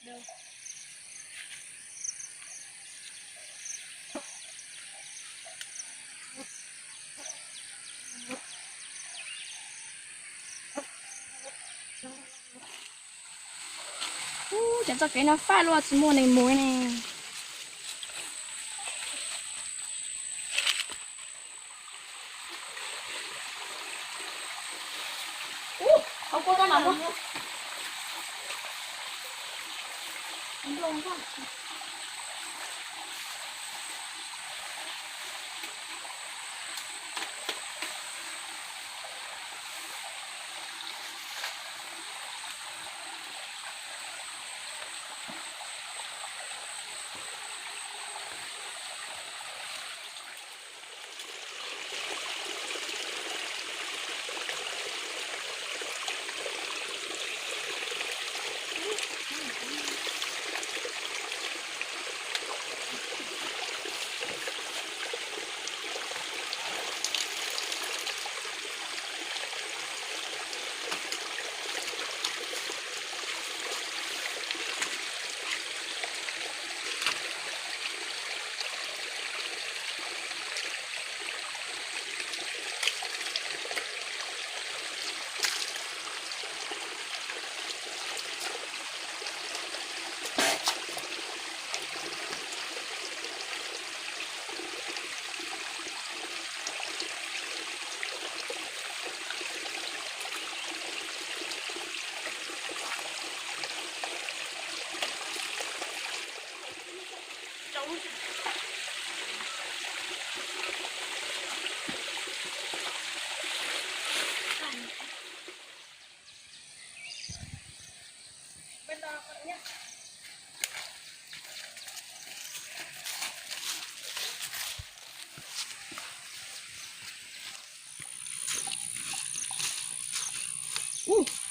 Chẳng cho cái nó pha luôn chỉ mua này muối này. Không có cái nào đâu. Không có không.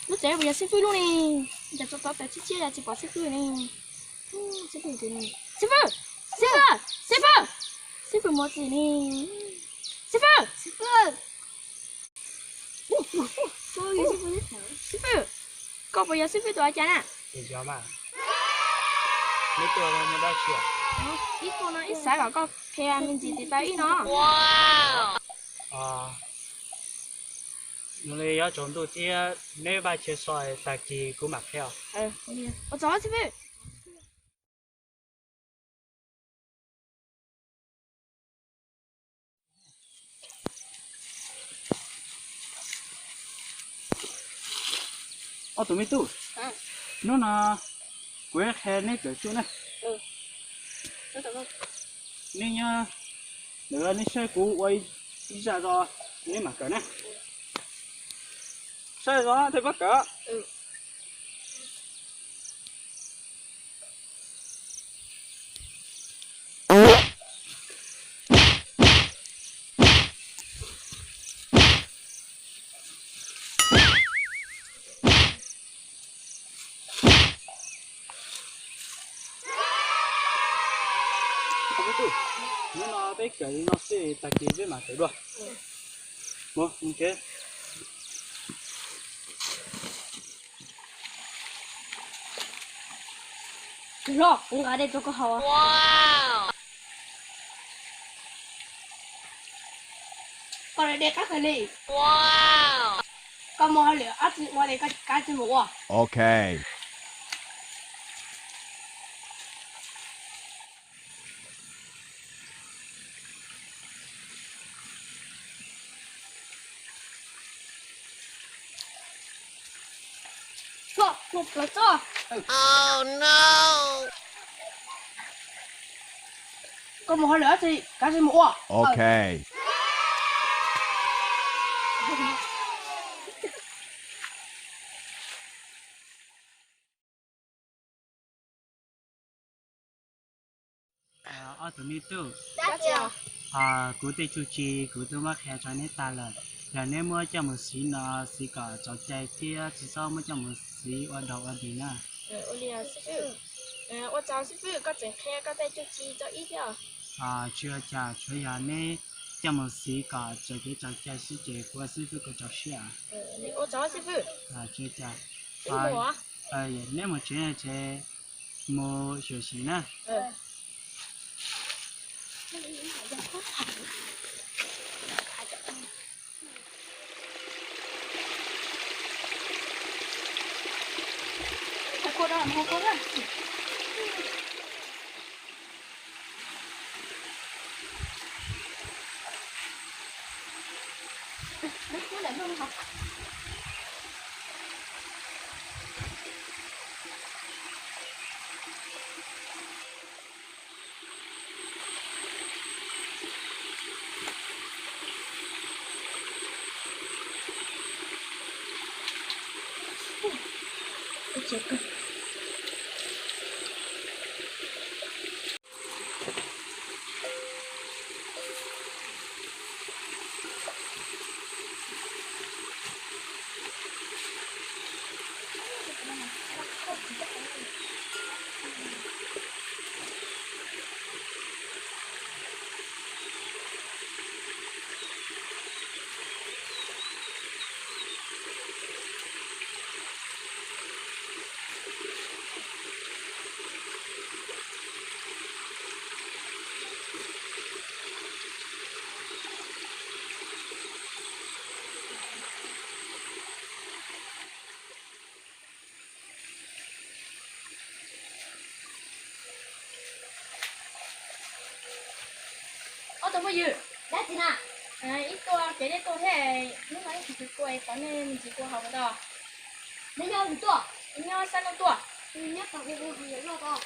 Nó trẻ bây giờ xếp phi luôn nè. Giờ cho tao chia ra chỉ bỏ xếp phi nè. Xếp phi thế này. Xếp phi một gì nè. Xếp phi. Xếp phi. Cậu bây giờ xếp phi tuổi chán à? Thì cho mà. Mấy tuổi rồi mới đau chịu. Ít con nó ít sai bảo con khe mình chỉ thì tay ít nó. Wow. Nó lấy chúng tôi chỉ nếu ba chia soi tại kỳ cũng mặc theo. Tôi chó xếp phi. Tụi mình tu. Nó là quế khe này kiểu chỗ này. Nên nhá, nữa nên xe cũ quay đi ra rồi, nên mà cỡ này. Xe rồi thì bắt cỡ. Nó bé cái nó sẽ tại kỳ với mà cái rồi. Mua, ok. Rồi, cũng ở đây tôi có hồ. Wow. Còn đây các cái này. Wow. Con mua lửa áp dụng qua đây cái chữ mũ à? Okay. Một là cho. Oh no. Con mua lửa thì cái chữ mũ à? Okay. Tụi mình tu. Đã chưa? Cụ thể chủ trì cụ tôi mắc hè cho nên ta là nếu mua cho một xí nó xí cả cho chạy thì chỉ sau mới cho một xí ở đầu ở đỉnh à. Ôi là sư phụ. Tôi cháu sư phụ có chuyện khe có thể chủ trì cho ít à? Chưa trả cho nhà nên cho một xí cả cho cái cho chạy xí chế của sư phụ của cháu xí à. Ôi cháu sư phụ. Chưa trả. Ủa? Nếu mà chuyện là chế mua sửa xí nè cô đó làm cô đó nó lại không học chết cơ tao bao giờ đã gì nè ítตัวcái đấy tôi thế lúc nãy thì tôi quay có nên mình chỉ qua học đó lấy nhau thì tua lấy nhau sao nó tua mình nhắc vào cái gì nhớ lo to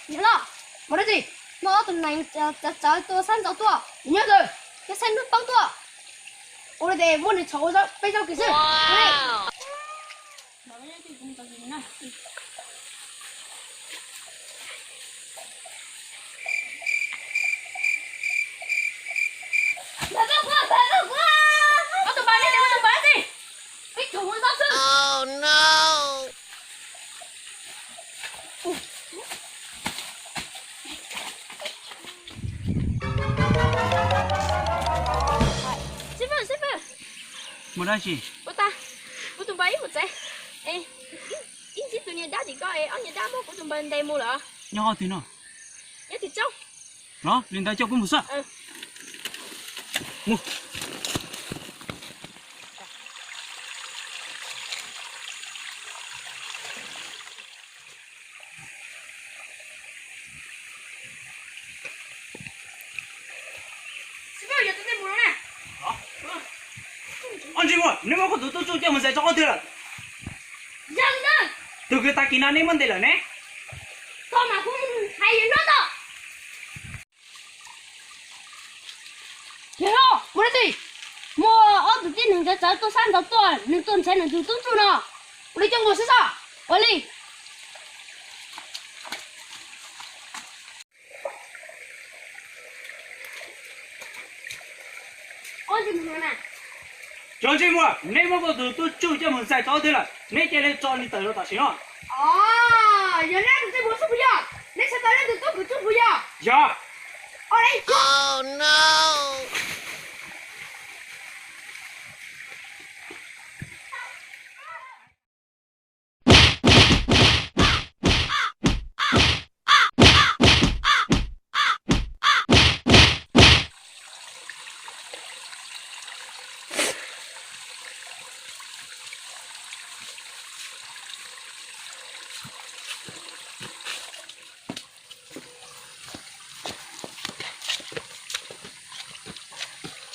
nhớ lo mà cái gì nó tụi này cháu tua san cháu tua nhớ rồi cái san nước băng tua 오늘 내 몸에 저어서 빼서 기술 오늘 너네 지금 저기 있나 Oh no! Sư phụ, mua đó gì bố ta, bố tụi bay một giây, ê, ít ít tụi nhà đá chỉ có ê, ở nhà đá bố của tụi bay đây mua lợ, nhau thì nó nhớ thịt trâu, đó lên tay cho cũng một sao mua sư phụ giờ tụi bay mua nè. anh chị mua nếu mà có tụi tôi cho mình sẽ cho con tiền rồi Dần dần, từ cái ta kia nó nên vấn đề là nè con mà cũng hay đến nó đó. Hello, 뭐래 돼? 뭐 어디 뛰는 거 저또 산도 또 눈돈 쟤는 눈돈 주나? 우리 정보 쓰자. 빨리. 어디 누나? cho chị mua nếu mà có tụi tôi cho mình sẽ cho tiền rồi nếu cái này cho đi tới đó ta xin không 아, 연애도 제 모습 보여. 내 차단에도 또 그쪽 보여. dạ 어레이. Oh no!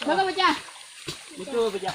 먹어보자. một chưa bây giờ